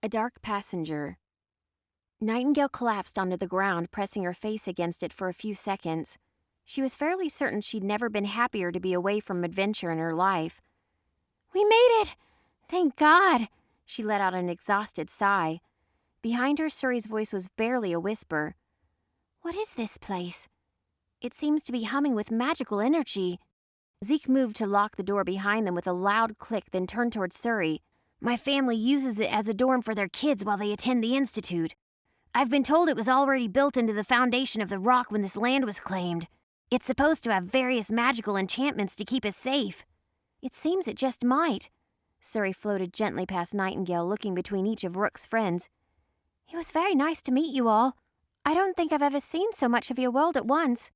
A dark passenger. Nightingale collapsed onto the ground, pressing her face against it for a few seconds. She was fairly certain she'd never been happier to be away from adventure in her life. "We made it! Thank God!" She let out an exhausted sigh. Behind her, Suri's voice was barely a whisper. "What is this place? It seems to be humming with magical energy." Zeke moved to lock the door behind them with a loud click, then turned toward Suri. "My family uses it as a dorm for their kids while they attend the Institute. I've been told it was already built into the foundation of the rock when this land was claimed. It's supposed to have various magical enchantments to keep us safe." "It seems it just might." Suri floated gently past Nightingale, looking between each of Rook's friends. "It was very nice to meet you all. I don't think I've ever seen so much of your world at once.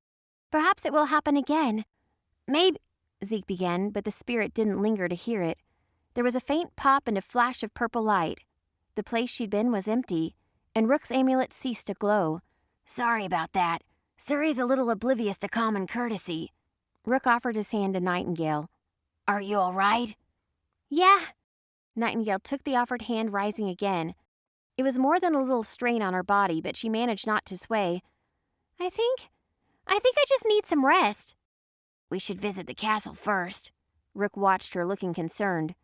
Perhaps it will happen again." "Maybe," Zeke began, but the spirit didn't linger to hear it. There was a faint pop and a flash of purple light. The place she'd been was empty, and Rook's amulet ceased to glow. "Sorry about that. Suri's a little oblivious to common courtesy." Rook offered his hand to Nightingale. "Are you all right?" "Yeah." Nightingale took the offered hand, rising again. It was more than a little strain on her body, but she managed not to sway. I think I just need some rest." "We should visit the castle first." Rook watched her, looking concerned.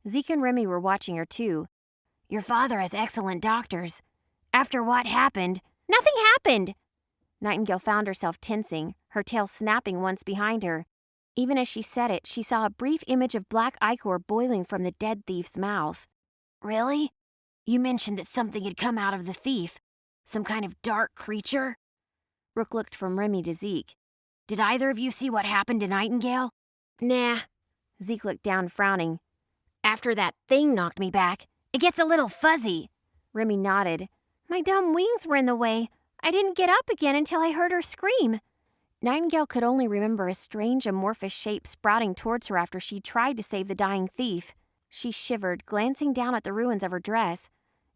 Zeke and Remy were watching her too. "Your father has excellent doctors. After what happened—" "Nothing happened!" Nightingale found herself tensing, her tail snapping once behind her. Even as she said it, she saw a brief image of black ichor boiling from the dead thief's mouth. "Really? You mentioned that something had come out of the thief. Some kind of dark creature?" Rook looked from Remy to Zeke. "Did either of you see what happened to Nightingale?" "Nah." Zeke looked down, frowning. "After that thing knocked me back, it gets a little fuzzy." Remy nodded. "My dumb wings were in the way. I didn't get up again until I heard her scream." Nightingale could only remember a strange amorphous shape sprouting towards her after she tried to save the dying thief. She shivered, glancing down at the ruins of her dress.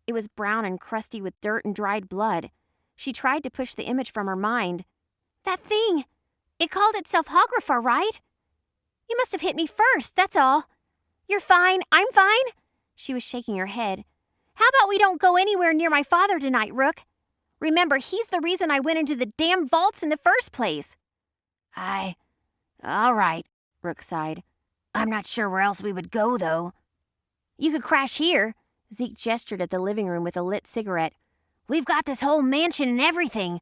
It was brown and crusty with dirt and dried blood. She tried to push the image from her mind. "That thing! It called itself Hogrifar, right? You must have hit me first, that's all. You're fine, I'm fine." She was shaking her head. "How about we don't go anywhere near my father tonight, Rook? Remember, he's the reason I went into the damn vaults in the first place." All right," Rook sighed. "I'm not sure where else we would go, though." "You could crash here." Zeke gestured at the living room with a lit cigarette. "We've got this whole mansion and everything.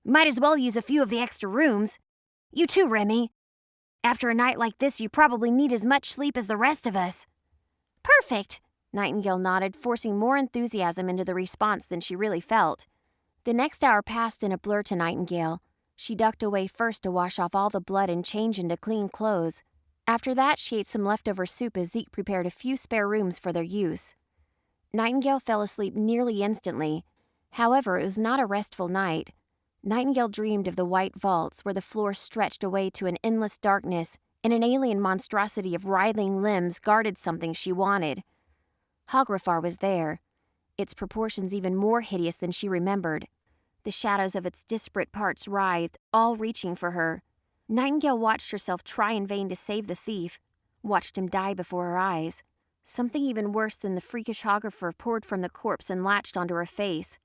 Might as well use a few of the extra rooms. You too, Remy. After a night like this, you probably need as much sleep as the rest of us." "Perfect," Nightingale nodded, forcing more enthusiasm into the response than she really felt. The next hour passed in a blur to Nightingale. She ducked away first to wash off all the blood and change into clean clothes. After that, she ate some leftover soup as Zeke prepared a few spare rooms for their use. Nightingale fell asleep nearly instantly. However, it was not a restful night. Nightingale dreamed of the white vaults where the floor stretched away to an endless darkness, and an alien monstrosity of writhing limbs guarded something she wanted. Hogrifar was there, its proportions even more hideous than she remembered. The shadows of its disparate parts writhed, all reaching for her. Nightingale watched herself try in vain to save the thief, watched him die before her eyes. Something even worse than the freakish Hogrifar poured from the corpse and latched onto her face.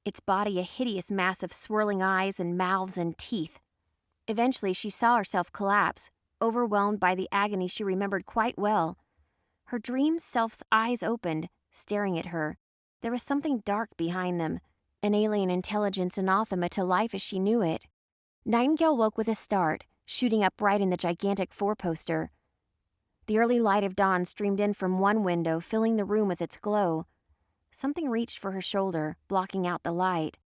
Its body a hideous mass of swirling eyes and mouths and teeth. Eventually, she saw herself collapse, overwhelmed by the agony she remembered quite well. Her dream self's eyes opened, staring at her. There was something dark behind them, an alien intelligence anathema to life as she knew it. Nightingale woke with a start, shooting up right in the gigantic four-poster. The early light of dawn streamed in from one window, filling the room with its glow. Something reached for her shoulder, blocking out the light.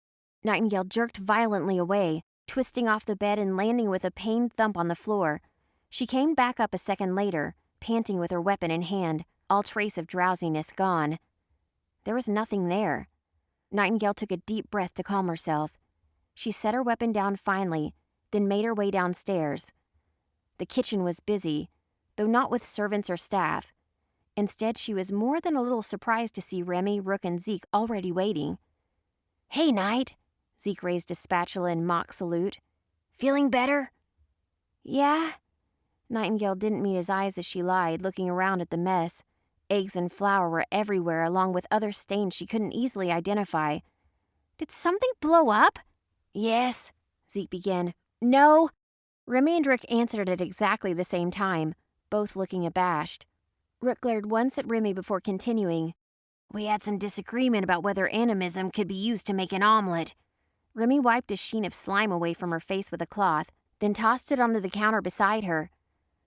Nightingale jerked violently away, twisting off the bed and landing with a pained thump on the floor. She came back up a second later, panting with her weapon in hand, all trace of drowsiness gone. There was nothing there. Nightingale took a deep breath to calm herself. She set her weapon down finally, then made her way downstairs. The kitchen was busy, though not with servants or staff. Instead, she was more than a little surprised to see Remy, Rook, and Zeke already waiting. "Hey, Night!" Zeke raised a spatula in mock salute. "Feeling better?" "Yeah." Nightingale didn't meet his eyes as she lied, looking around at the mess. Eggs and flour were everywhere, along with other stains she couldn't easily identify. Did something blow up? Yes, Zeke began. No. Remy and Rick answered at exactly the same time, both looking abashed. Rick glared once at Remy before continuing. We had some disagreement about whether animism could be used to make an omelet. Remy wiped a sheen of slime away from her face with a cloth, then tossed it onto the counter beside her.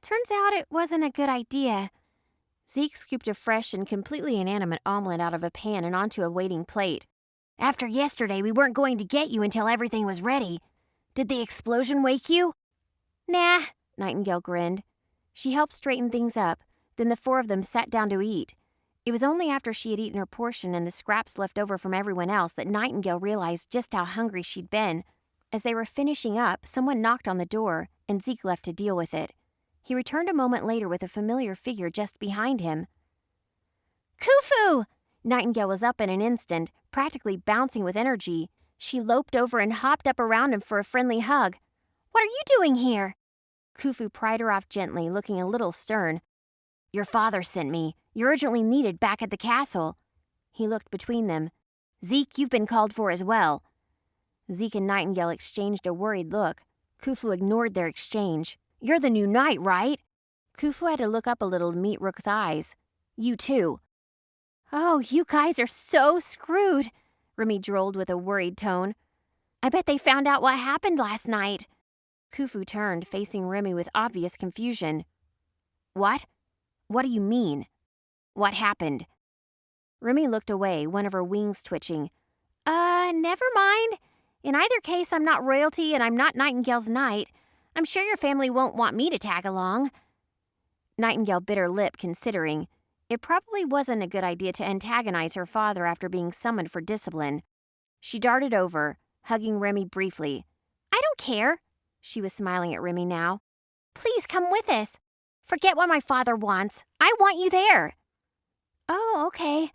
Turns out it wasn't a good idea. Zeke scooped a fresh and completely inanimate omelet out of a pan and onto a waiting plate. After yesterday, we weren't going to get you until everything was ready. Did the explosion wake you? Nah, Nightingale grinned. She helped straighten things up, then the four of them sat down to eat. It was only after she had eaten her portion and the scraps left over from everyone else that Nightingale realized just how hungry she'd been. As they were finishing up, someone knocked on the door, and Zeke left to deal with it. He returned a moment later with a familiar figure just behind him. Khufu! Nightingale was up in an instant, practically bouncing with energy. She loped over and hopped up around him for a friendly hug. What are you doing here? Khufu pried her off gently, looking a little stern. Your father sent me. You're urgently needed back at the castle. He looked between them. Zeke, you've been called for as well. Zeke and Nightingale exchanged a worried look. Khufu ignored their exchange. You're the new knight, right? Khufu had to look up a little to meet Rook's eyes. You too. Oh, you guys are so screwed, Remy drawled with a worried tone. I bet they found out what happened last night. Khufu turned, facing Remy with obvious confusion. What? What do you mean? What happened? Remy looked away, one of her wings twitching. Never mind. In either case, I'm not royalty and I'm not Nightingale's knight. I'm sure your family won't want me to tag along. Nightingale bit her lip, considering. It probably wasn't a good idea to antagonize her father after being summoned for discipline. She darted over, hugging Remy briefly. I don't care. She was smiling at Remy now. Please come with us. Forget what my father wants. I want you there. Oh, okay.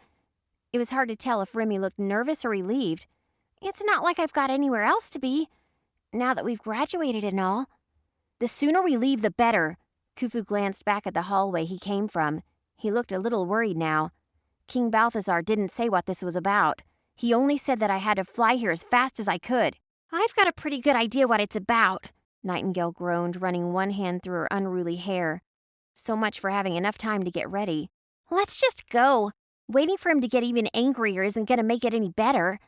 It was hard to tell if Remy looked nervous or relieved. It's not like I've got anywhere else to be, now that we've graduated and all. The sooner we leave, the better. Khufu glanced back at the hallway he came from. He looked a little worried now. King Balthazar didn't say what this was about. He only said that I had to fly here as fast as I could. I've got a pretty good idea what it's about, Nightingale groaned, running one hand through her unruly hair. So much for having enough time to get ready. Let's just go. Waiting for him to get even angrier isn't going to make it any better.